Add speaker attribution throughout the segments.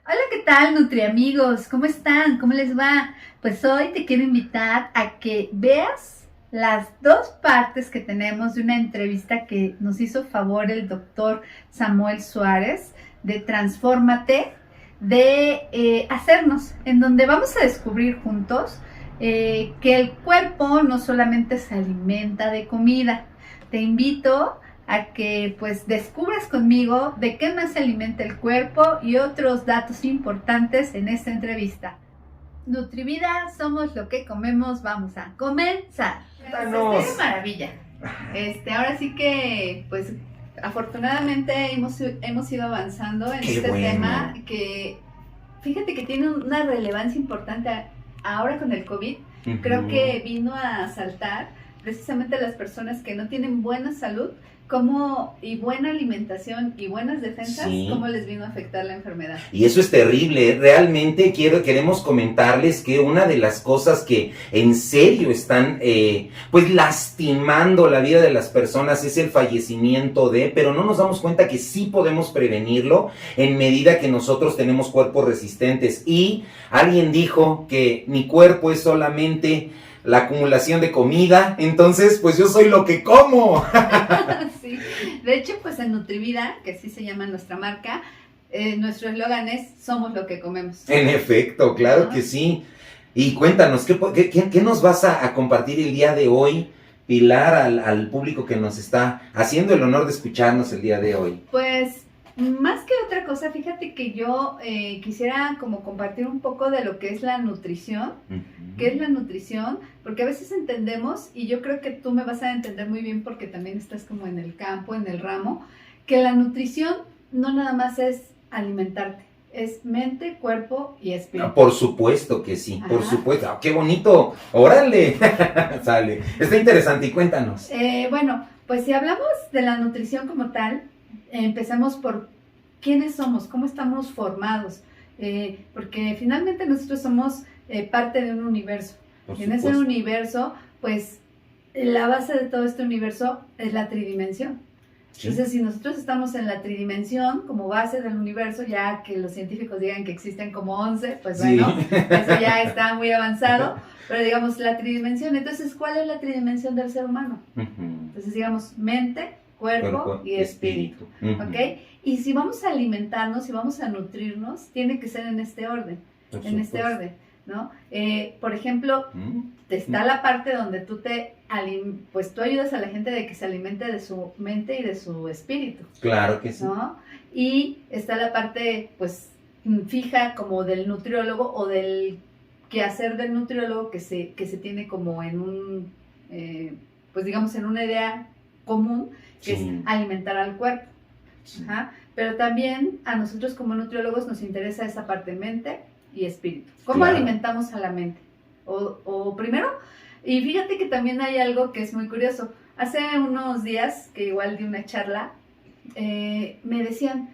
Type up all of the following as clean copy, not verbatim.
Speaker 1: Hola, ¿qué tal, NutriAmigos? ¿Cómo están? ¿Cómo les va? Pues hoy te quiero invitar a que veas las dos partes que tenemos de una entrevista que nos hizo favor el doctor Samuel Suárez de Transfórmate, de hacernos, en donde vamos a descubrir juntos que el cuerpo no solamente se alimenta de comida. Te invito a que pues descubras conmigo de qué más se alimenta el cuerpo y otros datos importantes en esta entrevista. Nutrivida, somos lo que comemos, vamos a comenzar. Estoy de maravilla. Ahora sí que pues afortunadamente hemos ido avanzando en este tema que fíjate que tiene una relevancia importante ahora con el COVID. Creo que vino a saltar precisamente a las personas que no tienen buena salud, y buena alimentación y buenas defensas, cómo les vino a afectar la enfermedad.
Speaker 2: Y eso es terrible. Realmente queremos comentarles que una de las cosas que en serio están pues lastimando la vida de las personas es el fallecimiento pero no nos damos cuenta que sí podemos prevenirlo en medida que nosotros tenemos cuerpos resistentes. Y alguien dijo que mi cuerpo es solamente la acumulación de comida, entonces pues yo soy lo que como.
Speaker 1: Sí, de hecho pues en Nutrivida, que así se llama nuestra marca, nuestro eslogan es somos lo que comemos.
Speaker 2: En efecto, claro que sí. Y cuéntanos, ¿qué nos vas a compartir el día de hoy, Pilar, al público que nos está haciendo el honor de escucharnos el día de hoy?
Speaker 1: Pues más que otra cosa, fíjate que yo quisiera como compartir un poco de lo que es la nutrición. ¿Qué es la nutrición? Porque a veces entendemos, y yo creo que tú me vas a entender muy bien porque también estás como en el campo, en el ramo, que la nutrición no nada más es alimentarte, es mente, cuerpo y espíritu.
Speaker 2: Por supuesto que sí, por supuesto. ¡Oh, qué bonito! ¡Órale! Sale. Está interesante y cuéntanos.
Speaker 1: Bueno, pues si hablamos de la nutrición como tal, empecemos por quiénes somos, cómo estamos formados, porque finalmente nosotros somos parte de un universo. Y en ese universo, pues la base de todo este universo es la tridimensión. ¿Sí? Entonces, si nosotros estamos en la tridimensión como base del universo, ya que los científicos digan que existen como 11, pues bueno, eso ya está muy avanzado, pero digamos la tridimensión. Entonces, ¿cuál es la tridimensión del ser humano? Entonces, digamos, mente, cuerpo y espíritu. ¿Ok? Y si vamos a alimentarnos, si vamos a nutrirnos, tiene que ser en este orden, ¿no? Por ejemplo, está la parte donde tú tú ayudas a la gente de que se alimente de su mente y de su espíritu.
Speaker 2: Claro que sí.
Speaker 1: ¿No? Y está la parte, pues, fija como del nutriólogo o del quehacer del nutriólogo que se tiene como en pues digamos, en una idea común, que es alimentar al cuerpo. Pero también a nosotros como nutriólogos nos interesa esa parte mente y espíritu. ¿Cómo alimentamos a la mente? O primero, y fíjate que también hay algo que es muy curioso. Hace unos días, que igual di una charla, me decían,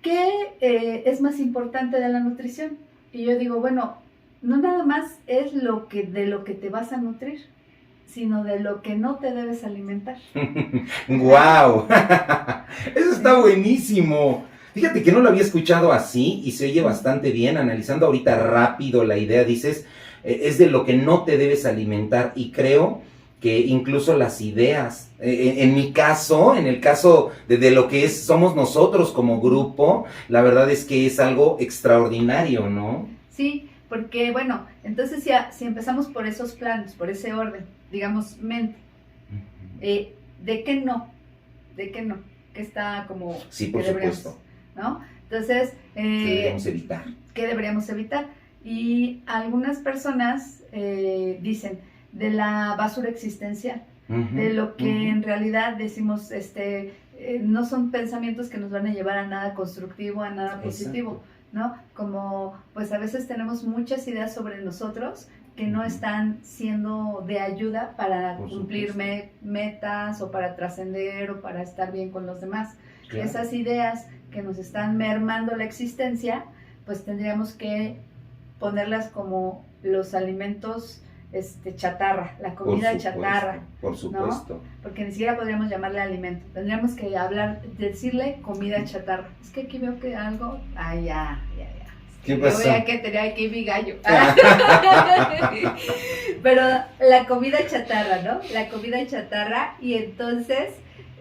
Speaker 1: ¿qué es más importante de la nutrición? Y yo digo, bueno, no nada más es de lo que te vas a nutrir, sino de lo que no te debes alimentar.
Speaker 2: ¡Guau! Eso está buenísimo. Fíjate que no lo había escuchado así y se oye bastante bien. Analizando ahorita rápido la idea, dices, es de lo que no te debes alimentar. Y creo que incluso las ideas, en mi caso, en el caso de lo que somos nosotros como grupo, la verdad es que es algo extraordinario, ¿no?
Speaker 1: Sí, porque bueno, entonces si empezamos por esos planos, por ese orden, digamos mente, ¿de qué no? ¿De qué no? Que está como...
Speaker 2: Sí, por supuesto.
Speaker 1: ¿No? Entonces...
Speaker 2: ¿qué deberíamos evitar?
Speaker 1: ¿Qué deberíamos evitar? Y algunas personas dicen de la basura existencial, de lo que en realidad decimos, no son pensamientos que nos van a llevar a nada constructivo, a nada positivo, ¿no? Como pues a veces tenemos muchas ideas sobre nosotros que no están siendo de ayuda para cumplir metas o para trascender o para estar bien con los demás. Esas ideas que nos están mermando la existencia, pues tendríamos que ponerlas como los alimentos chatarra, la comida chatarra.
Speaker 2: Por supuesto.
Speaker 1: ¿No? Porque ni siquiera podríamos llamarle alimento, tendríamos que decirle comida chatarra. Es que aquí veo que algo, ya.
Speaker 2: ¿Qué pasó?
Speaker 1: Yo veía que tenía aquí mi gallo. Pero la comida chatarra, ¿no? La comida chatarra, y entonces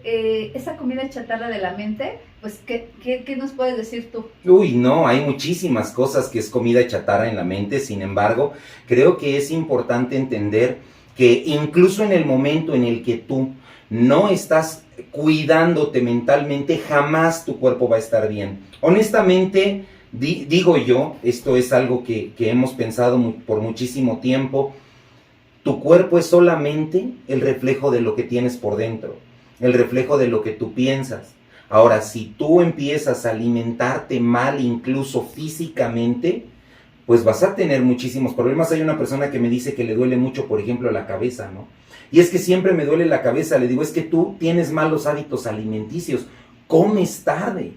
Speaker 1: esa comida chatarra de la mente, pues, ¿qué nos puedes decir tú?
Speaker 2: Uy, no, hay muchísimas cosas que es comida chatarra en la mente. Sin embargo, creo que es importante entender que incluso en el momento en el que tú no estás cuidándote mentalmente, jamás tu cuerpo va a estar bien. Honestamente, digo yo, esto es algo que hemos pensado por muchísimo tiempo, tu cuerpo es solamente el reflejo de lo que tienes por dentro, el reflejo de lo que tú piensas. Ahora, si tú empiezas a alimentarte mal, incluso físicamente, pues vas a tener muchísimos problemas. Hay una persona que me dice que le duele mucho, por ejemplo, la cabeza, ¿no? Y es que siempre me duele la cabeza. Le digo, es que tú tienes malos hábitos alimenticios, comes tarde.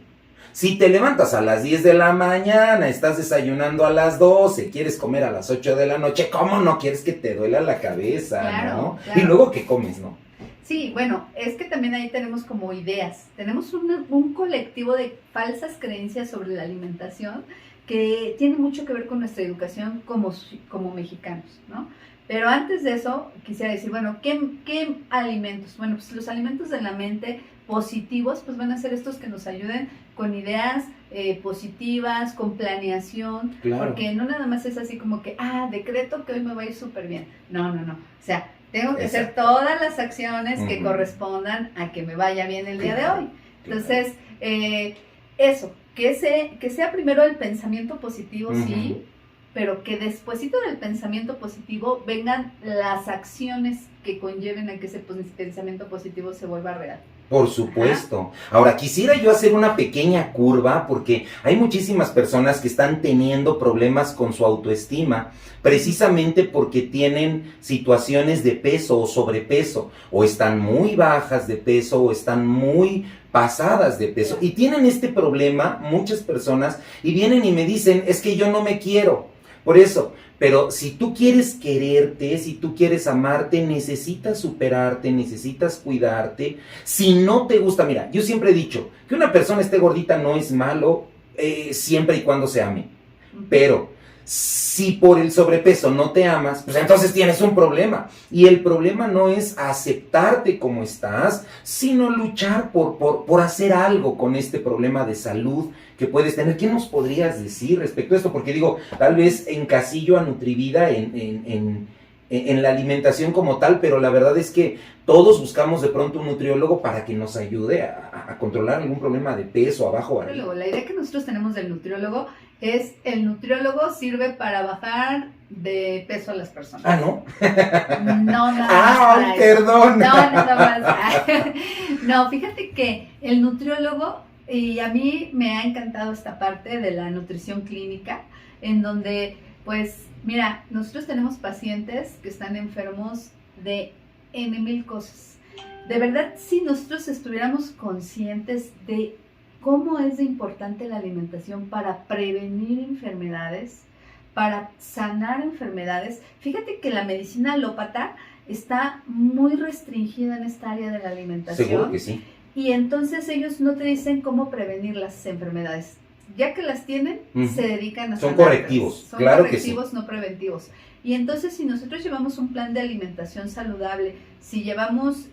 Speaker 2: Si te levantas a las 10 de la mañana, estás desayunando a las 12, quieres comer a las 8 de la noche, ¿cómo no quieres que te duela la cabeza,
Speaker 1: claro,
Speaker 2: no?
Speaker 1: Claro.
Speaker 2: Y luego, ¿qué comes, no?
Speaker 1: Sí, bueno, es que también ahí tenemos como ideas, tenemos un colectivo de falsas creencias sobre la alimentación que tiene mucho que ver con nuestra educación como mexicanos, ¿no? Pero antes de eso, quisiera decir, bueno, ¿qué alimentos? Bueno, pues los alimentos de la mente positivos, pues van a ser estos que nos ayuden con ideas positivas, con planeación,
Speaker 2: claro.
Speaker 1: Porque no nada más es así como que, decreto que hoy me va a ir súper bien. No. O sea, tengo que hacer todas las acciones que correspondan a que me vaya bien el día de hoy. Entonces, eso, que sea primero el pensamiento positivo, sí, pero que despuesito del pensamiento positivo vengan las acciones que conlleven a que ese pensamiento positivo se vuelva real.
Speaker 2: Por supuesto. Ahora, quisiera yo hacer una pequeña curva porque hay muchísimas personas que están teniendo problemas con su autoestima precisamente porque tienen situaciones de peso o sobrepeso, o están muy bajas de peso o están muy pasadas de peso. Y tienen este problema muchas personas y vienen y me dicen, es que yo no me quiero. Por eso, pero si tú quieres quererte, si tú quieres amarte, necesitas superarte, necesitas cuidarte. Si no te gusta, mira, yo siempre he dicho que una persona esté gordita no es malo siempre y cuando se ame. Pero si por el sobrepeso no te amas, pues entonces tienes un problema. Y el problema no es aceptarte como estás, sino luchar por hacer algo con este problema de salud que puedes tener. ¿Qué nos podrías decir respecto a esto? Porque digo, tal vez encasillo a Nutrivida en la alimentación como tal, pero la verdad es que todos buscamos de pronto un nutriólogo para que nos ayude a controlar algún problema de peso, abajo o arriba.
Speaker 1: La idea que nosotros tenemos del nutriólogo es, el nutriólogo sirve para bajar de peso a las personas.
Speaker 2: Ah, ¿no?
Speaker 1: No, nada más.
Speaker 2: Perdón.
Speaker 1: No, nada más. No, fíjate que el nutriólogo, y a mí me ha encantado esta parte de la nutrición clínica, en donde, pues, mira, nosotros tenemos pacientes que están enfermos de N,000 cosas. De verdad, si nosotros estuviéramos conscientes de cómo es de importante la alimentación para prevenir enfermedades, para sanar enfermedades, fíjate que la medicina alópata está muy restringida en esta área de la alimentación.
Speaker 2: Seguro que sí.
Speaker 1: Y entonces ellos no te dicen cómo prevenir las enfermedades. Ya que las tienen, se dedican a
Speaker 2: Son
Speaker 1: sanarlas.
Speaker 2: Correctivos,
Speaker 1: Son
Speaker 2: claro
Speaker 1: correctivos,
Speaker 2: que sí.
Speaker 1: No preventivos. Y entonces, si nosotros llevamos un plan de alimentación saludable, si llevamos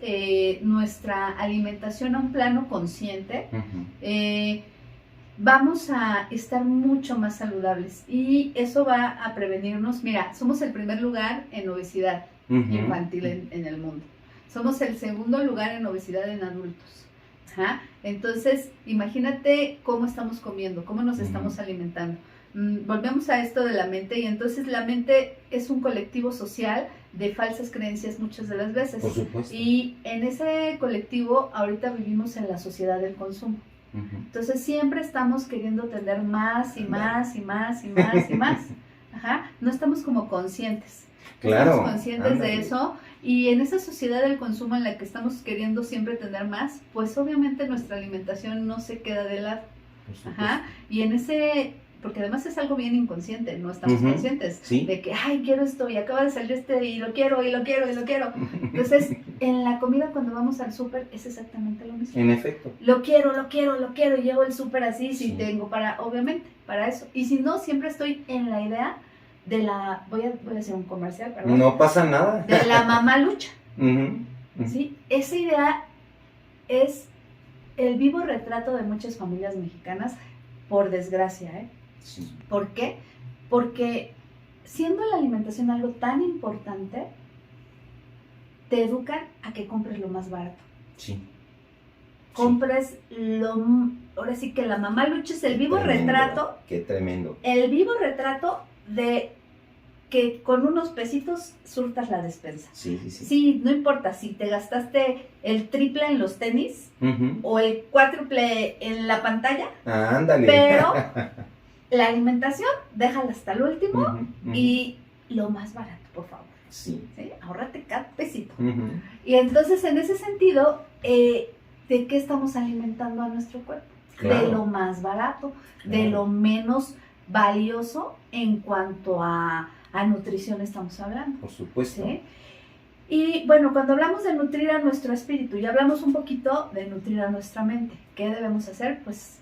Speaker 1: nuestra alimentación a un plano consciente, vamos a estar mucho más saludables. Y eso va a prevenirnos. Mira, somos el primer lugar en obesidad infantil en el mundo. Somos el segundo lugar en obesidad en adultos. Entonces, imagínate cómo estamos comiendo, cómo nos estamos alimentando. Volvemos a esto de la mente, y entonces la mente es un colectivo social de falsas creencias muchas de las veces.
Speaker 2: Por supuesto.
Speaker 1: Y en ese colectivo ahorita vivimos en la sociedad del consumo. Entonces siempre estamos queriendo tener más y más y más y más y más. No estamos como conscientes.
Speaker 2: Claro.
Speaker 1: Estamos conscientes de eso. Y en esa sociedad del consumo en la que estamos queriendo siempre tener más, pues obviamente nuestra alimentación no se queda de lado. Y en ese porque además es algo bien inconsciente, no estamos conscientes de que, ay, quiero esto y acaba de salir y lo quiero, y lo quiero, y lo quiero. Entonces, en la comida cuando vamos al súper es exactamente lo mismo.
Speaker 2: En efecto.
Speaker 1: Lo quiero, y llevo el súper así, si tengo obviamente, para eso. Y si no, siempre estoy en la idea de voy a hacer un comercial, perdón.
Speaker 2: No pasa nada.
Speaker 1: De la mamalucha. ¿Sí? Esa idea es el vivo retrato de muchas familias mexicanas, por desgracia, ¿eh?
Speaker 2: Sí.
Speaker 1: ¿Por qué? Porque siendo la alimentación algo tan importante, te educan a que compres lo más barato.
Speaker 2: Sí.
Speaker 1: Compres ahora sí que la mamalucha es el vivo retrato.
Speaker 2: Qué tremendo.
Speaker 1: El vivo retrato de que con unos pesitos surtas la despensa.
Speaker 2: Sí.
Speaker 1: Sí, no importa si te gastaste el triple en los tenis o el cuádruple en la pantalla.
Speaker 2: Ándale.
Speaker 1: Pero la alimentación, déjala hasta el último y lo más barato, por favor.
Speaker 2: Sí.
Speaker 1: Ahórrate cada pesito. Y entonces, en ese sentido, ¿de qué estamos alimentando a nuestro cuerpo? Claro. De lo más barato, de lo menos valioso en cuanto a nutrición estamos hablando.
Speaker 2: Por supuesto.
Speaker 1: ¿Sí? Y bueno, cuando hablamos de nutrir a nuestro espíritu, ya hablamos un poquito de nutrir a nuestra mente. ¿Qué debemos hacer? Pues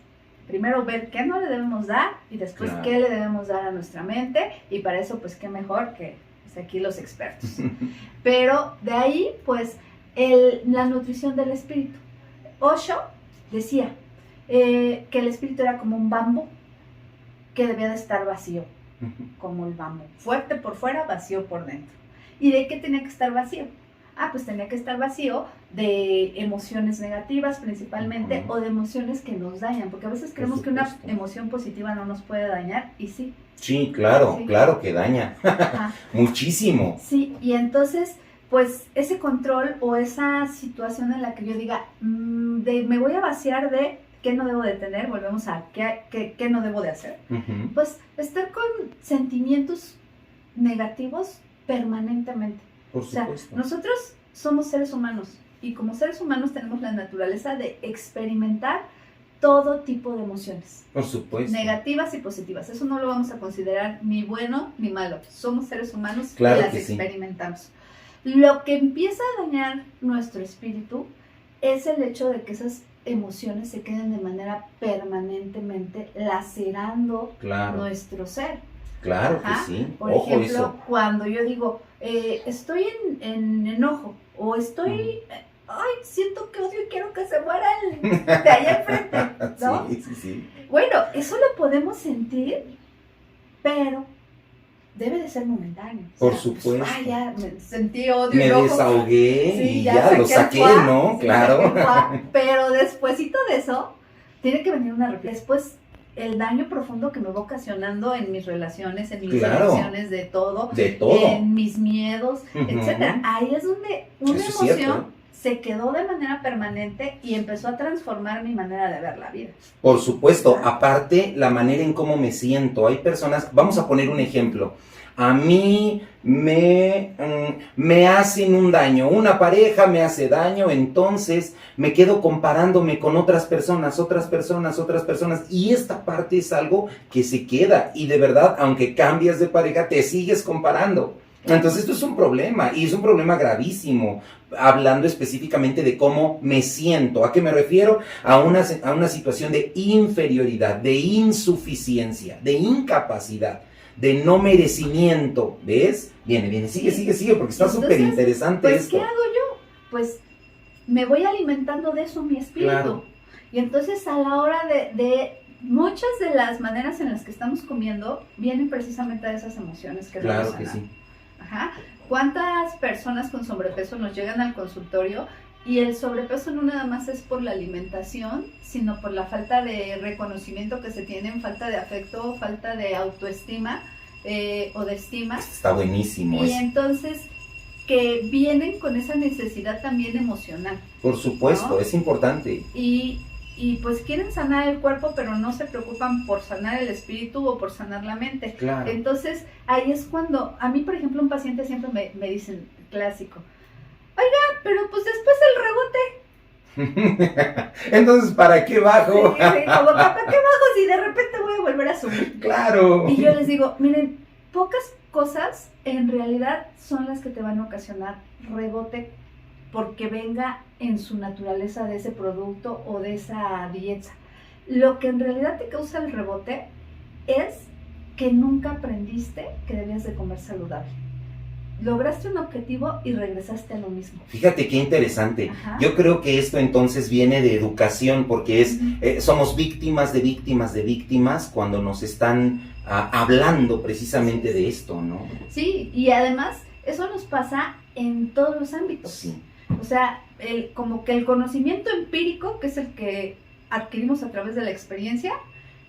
Speaker 1: primero ver qué no le debemos dar y después qué le debemos dar a nuestra mente, y para eso pues qué mejor que aquí los expertos. Pero de ahí pues la nutrición del espíritu. Osho decía que el espíritu era como un bambú que debía de estar vacío, como el bambú, fuerte por fuera, vacío por dentro. ¿Y de qué tenía que estar vacío? Pues tenía que estar vacío de emociones negativas principalmente, o de emociones que nos dañan, porque a veces creemos que una emoción positiva no nos puede dañar, y sí.
Speaker 2: Sí, claro que daña. Muchísimo.
Speaker 1: Sí, y entonces, pues ese control o esa situación en la que yo diga, me voy a vaciar de qué no debo de tener, volvemos a qué no debo de hacer, pues estar con sentimientos negativos permanentemente.
Speaker 2: Por supuesto.
Speaker 1: Nosotros somos seres humanos y como seres humanos tenemos la naturaleza de experimentar todo tipo de emociones.
Speaker 2: Por supuesto.
Speaker 1: Negativas y positivas. Eso no lo vamos a considerar ni bueno ni malo. Somos seres humanos y
Speaker 2: claro
Speaker 1: las experimentamos. Lo que empieza a dañar nuestro espíritu es el hecho de que esas emociones se queden de manera permanentemente lacerando nuestro ser.
Speaker 2: Claro que sí.
Speaker 1: Por ejemplo, cuando yo digo, estoy en enojo, o estoy, siento que odio y quiero que se muera el de allá enfrente, ¿no?
Speaker 2: Sí.
Speaker 1: Bueno, eso lo podemos sentir, pero debe de ser momentáneo.
Speaker 2: Por supuesto.
Speaker 1: Pues, ya me sentí odio.
Speaker 2: Me desahogué y ya lo saqué, ¿no? Claro.
Speaker 1: Pero despuésito de eso, tiene que venir una reflexión. Después, el daño profundo que me va ocasionando en mis relaciones, en mis elecciones, de todo, en mis miedos, etcétera. Ahí es donde una emoción se quedó de manera permanente y empezó a transformar mi manera de ver la vida.
Speaker 2: Por supuesto, aparte la manera en cómo me siento. Hay personas, vamos a poner un ejemplo. A mí me hacen un daño, una pareja me hace daño, entonces me quedo comparándome con otras personas, y esta parte es algo que se queda, y de verdad, aunque cambias de pareja, te sigues comparando. Entonces esto es un problema, y es un problema gravísimo, hablando específicamente de cómo me siento. ¿A qué me refiero? A una situación de inferioridad, de insuficiencia, de incapacidad, de no merecimiento. ¿Ves? Viene, sigue, porque está súper interesante
Speaker 1: pues,
Speaker 2: esto.
Speaker 1: ¿qué hago yo? Pues me voy alimentando de eso mi espíritu. Claro. Y entonces a la hora de muchas de las maneras en las que estamos comiendo, vienen precisamente de esas emociones que
Speaker 2: claro que sí.
Speaker 1: ¿Cuántas personas con sobrepeso nos llegan al consultorio? Y el sobrepeso no nada más es por la alimentación, sino por la falta de reconocimiento que se tienen, falta de afecto, falta de autoestima o de estima.
Speaker 2: Está buenísimo.
Speaker 1: Y entonces que vienen con esa necesidad también emocional.
Speaker 2: Por supuesto, ¿no? Es importante.
Speaker 1: Y pues quieren sanar el cuerpo, pero no se preocupan por sanar el espíritu o por sanar la mente.
Speaker 2: Claro.
Speaker 1: Entonces ahí es cuando, a mí por ejemplo un paciente siempre me dicen, clásico, oiga, pero pues después el rebote.
Speaker 2: Entonces, ¿para qué bajo?
Speaker 1: Sí, como ¿para qué bajo si de repente voy a volver volver a subir.
Speaker 2: Claro.
Speaker 1: Y yo les digo, miren, pocas cosas en realidad son las que te van a ocasionar rebote porque venga en su naturaleza de ese producto o de esa dieta. Lo que en realidad te causa el rebote es que nunca aprendiste que debías de comer saludable. Lograste un objetivo y regresaste a lo mismo.
Speaker 2: Fíjate qué interesante.
Speaker 1: Ajá.
Speaker 2: Yo creo que esto entonces viene de educación, porque somos víctimas de víctimas de víctimas cuando nos están hablando precisamente de esto, ¿no?
Speaker 1: Sí, y además eso nos pasa en todos los ámbitos.
Speaker 2: Sí.
Speaker 1: O sea, como que el conocimiento empírico, que es el que adquirimos a través de la experiencia,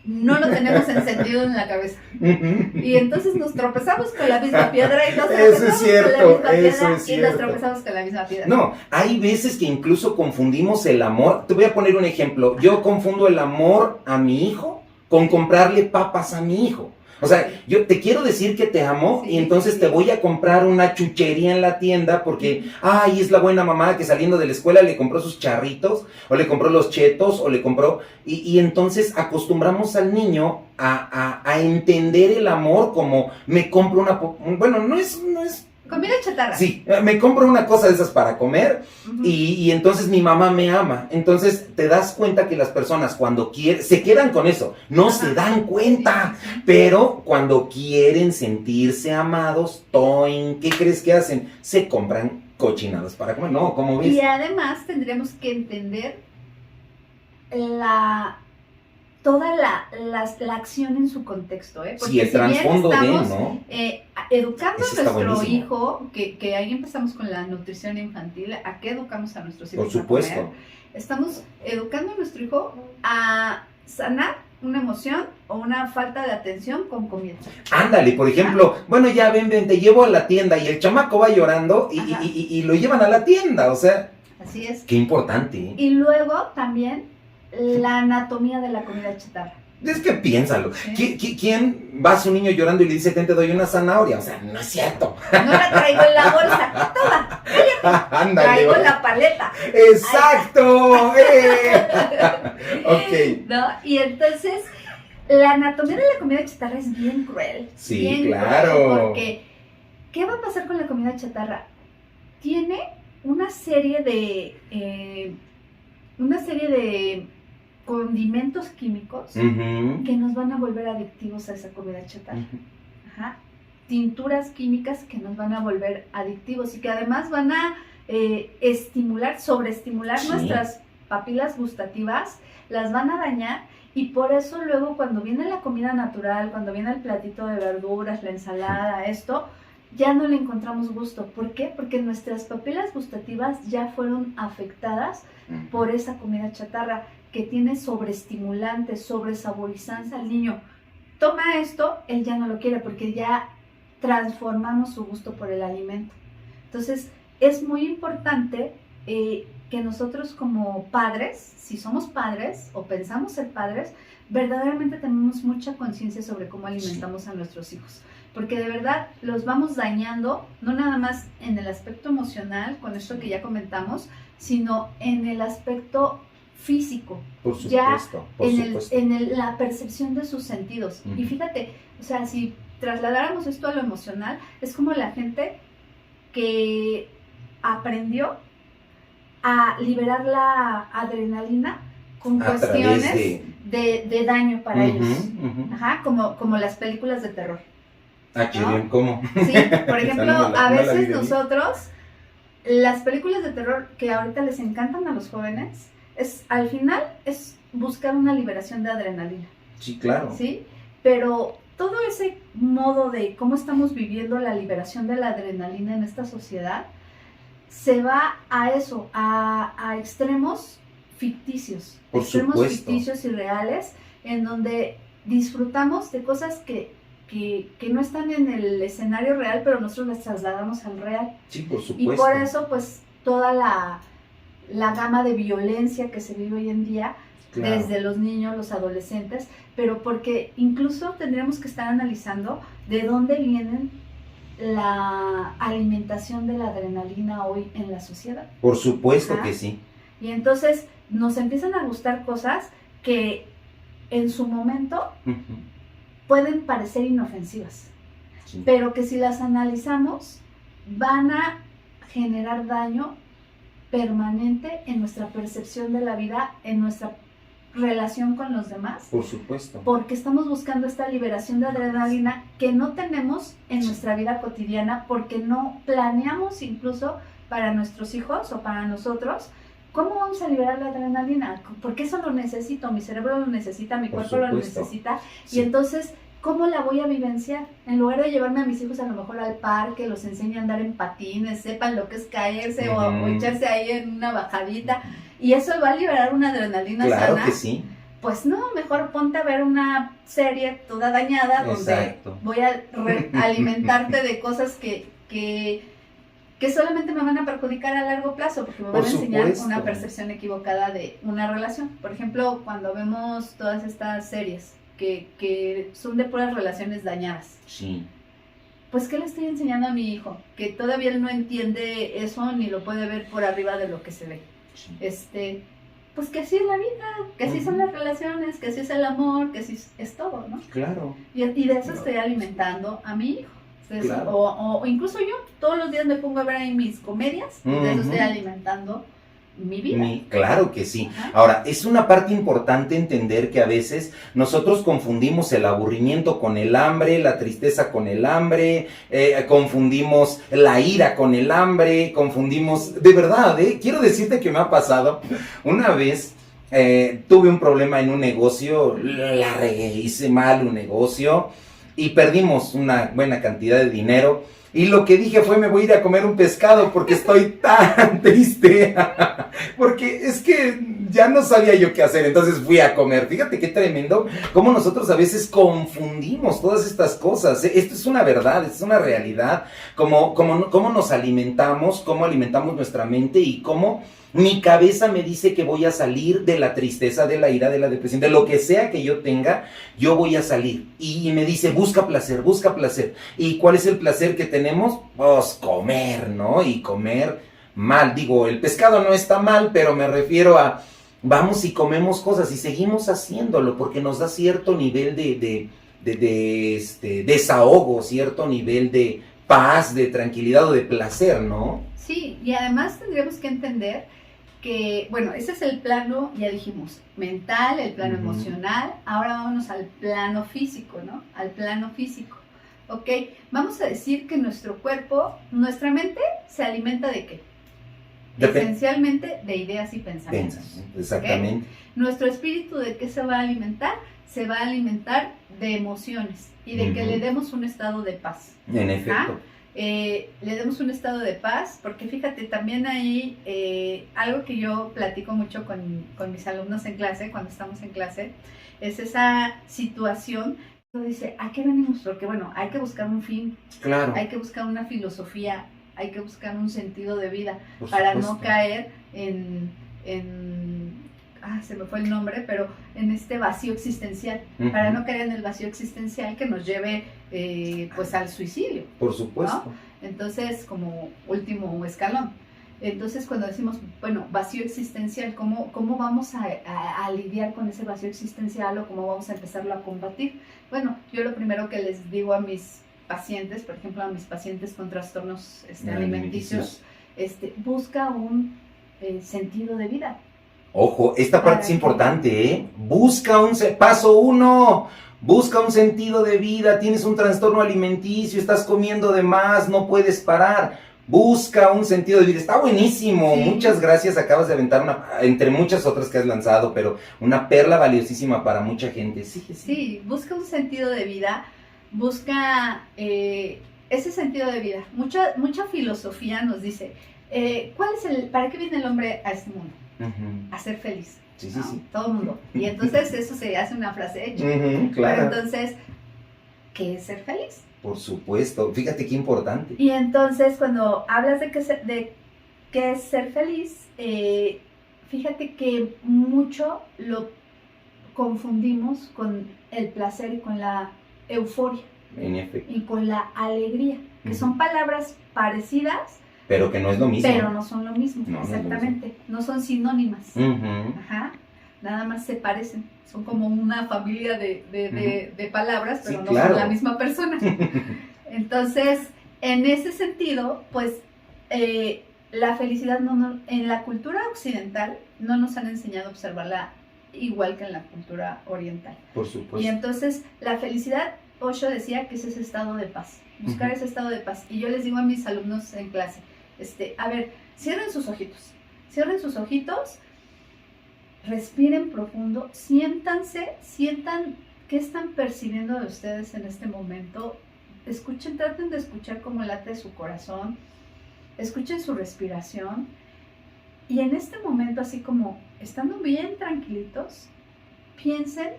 Speaker 1: no lo tenemos encendido en la cabeza. Y entonces nos tropezamos con la misma piedra y nos tropezamos con la misma piedra y nos tropezamos con la misma piedra.
Speaker 2: No, hay veces que incluso confundimos el amor. Te voy a poner un ejemplo. Yo confundo el amor a mi hijo con comprarle papas a mi hijo. O sea, yo te quiero decir que te amo y entonces te voy a comprar una chuchería en la tienda porque, ay, es la buena mamá que saliendo de la escuela le compró sus charritos o le compró los chetos o le compró... Y entonces acostumbramos al niño a entender el amor como me compro una... Bueno, no es
Speaker 1: comida chatarra.
Speaker 2: Sí, me compro una cosa de esas para comer y entonces mi mamá me ama. Entonces te das cuenta que las personas cuando quieren, se quedan con eso, no se dan cuenta, pero cuando quieren sentirse amados, toin, ¿qué crees que hacen? Se compran cochinadas para comer, ¿no? ¿Cómo ves?
Speaker 1: Y además tendríamos que entender toda la acción en su contexto, ¿eh? Porque
Speaker 2: sí, el trasfondo de, ¿no?
Speaker 1: Educando a nuestro
Speaker 2: buenísimo.
Speaker 1: hijo, que ahí empezamos con la nutrición infantil, ¿a qué educamos a nuestros hijos?
Speaker 2: Por supuesto.
Speaker 1: Estamos educando a nuestro hijo a sanar una emoción o una falta de atención con comida.
Speaker 2: Ándale, por ejemplo, bueno, ya ven, te llevo a la tienda y el chamaco va llorando y lo llevan a la tienda, o sea.
Speaker 1: Así es.
Speaker 2: Qué importante, ¿eh?
Speaker 1: Y luego también la anatomía de la comida chatarra.
Speaker 2: Es que piénsalo.
Speaker 1: ¿Sí?
Speaker 2: ¿Quién va a su niño llorando y le dice, te doy una zanahoria? O sea, no es cierto.
Speaker 1: No la traigo en la bolsa, toda, cállate.
Speaker 2: Ándale.
Speaker 1: Traigo la paleta.
Speaker 2: ¡Exacto! Ok.
Speaker 1: ¿No? Y entonces, la anatomía de la comida chatarra es bien cruel.
Speaker 2: Sí,
Speaker 1: bien
Speaker 2: claro.
Speaker 1: Cruel porque, ¿qué va a pasar con la comida chatarra? Tiene una serie de condimentos químicos que nos van a volver adictivos a esa comida chatarra. Ajá. Tinturas químicas que nos van a volver adictivos y que además van a sobreestimular nuestras papilas gustativas, las van a dañar y por eso luego cuando viene la comida natural, cuando viene el platito de verduras, la ensalada, esto, ya no le encontramos gusto. ¿Por qué? Porque nuestras papilas gustativas ya fueron afectadas por esa comida chatarra que tiene sobreestimulantes, sobresaborizantes al niño. Toma esto, él ya no lo quiere porque ya transformamos su gusto por el alimento. Entonces, es muy importante que nosotros como padres, si somos padres o pensamos ser padres, verdaderamente tenemos mucha conciencia sobre cómo alimentamos a nuestros hijos. Porque de verdad los vamos dañando, no nada más en el aspecto emocional, con esto que ya comentamos, sino en el aspecto físico.
Speaker 2: Por supuesto,
Speaker 1: ya
Speaker 2: por supuesto.
Speaker 1: La percepción de sus sentidos. Y fíjate, o sea, si trasladáramos esto a lo emocional, es como la gente que aprendió a liberar la adrenalina con cuestiones de daño para ellos. Ajá, como las películas de terror.
Speaker 2: ¿No? ¿Cómo?
Speaker 1: Sí, por ejemplo, a veces nosotros, las películas de terror que ahorita les encantan a los jóvenes, al final es buscar una liberación de adrenalina.
Speaker 2: Sí, claro.
Speaker 1: Sí, pero todo ese modo de cómo estamos viviendo la liberación de la adrenalina en esta sociedad, se va a eso, a extremos ficticios.
Speaker 2: Por
Speaker 1: extremos
Speaker 2: supuesto.
Speaker 1: Ficticios y reales, en donde disfrutamos de cosas que no están en el escenario real, pero nosotros las trasladamos al real.
Speaker 2: Sí, por supuesto.
Speaker 1: Y por eso, pues, toda la gama de violencia que se vive hoy en día, claro, desde los niños, los adolescentes, pero porque incluso tendríamos que estar analizando de dónde vienen la alimentación de la adrenalina hoy en la sociedad.
Speaker 2: Por supuesto que sí.
Speaker 1: Y entonces nos empiezan a gustar cosas que en su momento pueden parecer inofensivas,
Speaker 2: Sí.
Speaker 1: pero que si las analizamos van a generar daño permanente en nuestra percepción de la vida, en nuestra relación con los demás,
Speaker 2: Por supuesto.
Speaker 1: porque estamos buscando esta liberación de adrenalina que no tenemos en nuestra vida cotidiana, porque no planeamos incluso para nuestros hijos o para nosotros. ¿Cómo vamos a liberar la adrenalina? Porque eso lo necesito, mi cerebro lo necesita, mi
Speaker 2: Por
Speaker 1: cuerpo lo
Speaker 2: supuesto.
Speaker 1: necesita.
Speaker 2: Sí.
Speaker 1: Y entonces, ¿cómo la voy a vivenciar? En lugar de llevarme a mis hijos a lo mejor al parque, los enseñe a andar en patines, sepan lo que es caerse o echarse ahí en una bajadita, y eso va a liberar una adrenalina
Speaker 2: Claro
Speaker 1: sana.
Speaker 2: que sí.
Speaker 1: Pues no, mejor ponte a ver una serie toda dañada donde
Speaker 2: Exacto.
Speaker 1: voy a alimentarte de cosas que solamente me van a perjudicar a largo plazo, porque me van
Speaker 2: Por
Speaker 1: a enseñar
Speaker 2: supuesto.
Speaker 1: una percepción equivocada de una relación. Por ejemplo, cuando vemos todas estas series que son de puras relaciones dañadas,
Speaker 2: Sí.
Speaker 1: pues ¿qué le estoy enseñando a mi hijo? Que todavía él no entiende eso ni lo puede ver por arriba de lo que se ve.
Speaker 2: Sí.
Speaker 1: Pues que así es la vida, que así son las relaciones, que así es el amor, que así es todo, ¿no?
Speaker 2: Claro.
Speaker 1: Y de eso estoy alimentando a mi hijo. De eso,
Speaker 2: Claro.
Speaker 1: o incluso yo, todos los días me pongo a ver ahí mis comedias y de eso estoy
Speaker 2: Ujú.
Speaker 1: alimentando mi vida.
Speaker 2: Claro que sí.
Speaker 1: Ajá.
Speaker 2: Ahora, es una parte importante entender que a veces nosotros confundimos el aburrimiento con el hambre, la tristeza con el hambre, confundimos la ira con el hambre, confundimos, de verdad, quiero decirte que me ha pasado una vez. Tuve un problema en un negocio, la regué, hice mal un negocio y perdimos una buena cantidad de dinero. Y lo que dije fue, me voy a ir a comer un pescado porque estoy tan triste. Porque es que ya no sabía yo qué hacer, entonces fui a comer. Fíjate qué tremendo, cómo nosotros a veces confundimos todas estas cosas. Esto es una verdad, esto es una realidad. Cómo nos alimentamos, cómo alimentamos nuestra mente y cómo mi cabeza me dice que voy a salir de la tristeza, de la ira, de la depresión, de lo que sea que yo tenga, yo voy a salir. Y me dice, busca placer, busca placer. ¿Y cuál es el placer que tenemos? Pues comer, ¿no? Y comer mal. Digo, el pescado no está mal, pero me refiero a, vamos y comemos cosas y seguimos haciéndolo porque nos da cierto nivel de desahogo, cierto nivel de paz, de tranquilidad o de placer, ¿no?
Speaker 1: Sí, y además tendríamos que entender que, bueno, ese es el plano, ya dijimos, mental, el plano emocional. Ahora vámonos al plano físico, ¿no? Al plano físico. Ok, vamos a decir que nuestro cuerpo, nuestra mente se alimenta ¿de qué? Esencialmente de ideas y pensamientos.
Speaker 2: Exactamente.
Speaker 1: ¿Okay? Nuestro espíritu, ¿de qué se va a alimentar? Se va a alimentar de emociones y de que le demos un estado de paz.
Speaker 2: En efecto.
Speaker 1: Le demos un estado de paz, porque fíjate, también hay algo que yo platico mucho con mis alumnos en clase, cuando estamos en clase, es esa situación. Dice, ¿a qué venimos? Porque bueno, hay que buscar un fin,
Speaker 2: Claro.
Speaker 1: hay que buscar una filosofía, hay que buscar un sentido de vida,
Speaker 2: Por
Speaker 1: para
Speaker 2: supuesto.
Speaker 1: no caer se me fue el nombre, pero en este vacío existencial, para no caer en el vacío existencial que nos lleve pues al suicidio.
Speaker 2: Por supuesto.
Speaker 1: ¿No? Entonces, como último escalón. Entonces, cuando decimos, bueno, vacío existencial, ¿cómo vamos a lidiar con ese vacío existencial o cómo vamos a empezarlo a combatir? Bueno, yo lo primero que les digo a mis pacientes, por ejemplo, a mis pacientes con trastornos alimenticios, busca un sentido de vida.
Speaker 2: Ojo, esta parte es importante, ¿eh? Paso 1, busca un sentido de vida, tienes un trastorno alimenticio, estás comiendo de más, no puedes parar. Busca un sentido de vida, está buenísimo, sí. Muchas gracias, acabas de aventar entre muchas otras que has lanzado, pero una perla valiosísima para mucha gente.
Speaker 1: Sí, busca un sentido de vida, busca ese sentido de vida. Mucha filosofía nos dice, ¿para qué viene el hombre a este mundo? A ser feliz.
Speaker 2: Sí,
Speaker 1: ¿no?
Speaker 2: sí.
Speaker 1: Todo el mundo. Y entonces eso se hace una frase hecha.
Speaker 2: Claro.
Speaker 1: Pero entonces, ¿qué es ser feliz?
Speaker 2: Por supuesto, fíjate qué importante.
Speaker 1: Y entonces cuando hablas de qué es ser feliz, fíjate que mucho lo confundimos con el placer y con la euforia.
Speaker 2: En efecto.
Speaker 1: Y con la alegría, que son palabras parecidas,
Speaker 2: pero que no es lo mismo.
Speaker 1: Pero no son lo mismo, exactamente. No son sinónimas.
Speaker 2: Uh-huh.
Speaker 1: Ajá. nada más se parecen. Son como una familia de palabras, pero
Speaker 2: Sí,
Speaker 1: no
Speaker 2: claro.
Speaker 1: son la misma persona. Entonces, en ese sentido, pues la felicidad en la cultura occidental no nos han enseñado a observarla igual que en la cultura oriental.
Speaker 2: Por supuesto.
Speaker 1: Y entonces la felicidad, Osho decía que es ese estado de paz, buscar
Speaker 2: Ujú.
Speaker 1: ese estado de paz. Y yo les digo a mis alumnos en clase, a ver, cierren sus ojitos, respiren profundo, sientan qué están percibiendo de ustedes en este momento, traten de escuchar cómo late su corazón, escuchen su respiración, y en este momento, así como estando bien tranquilitos, piensen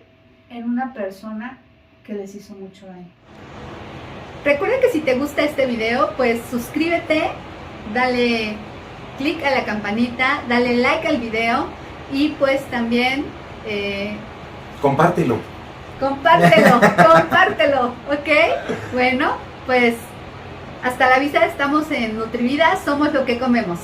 Speaker 1: en una persona que les hizo mucho daño. Recuerda que si te gusta este video, pues suscríbete, dale click a la campanita, dale like al video y pues también
Speaker 2: Compártelo.
Speaker 1: compártelo, ¿ok? Bueno, pues hasta la vista, estamos en Nutrivida, somos lo que comemos.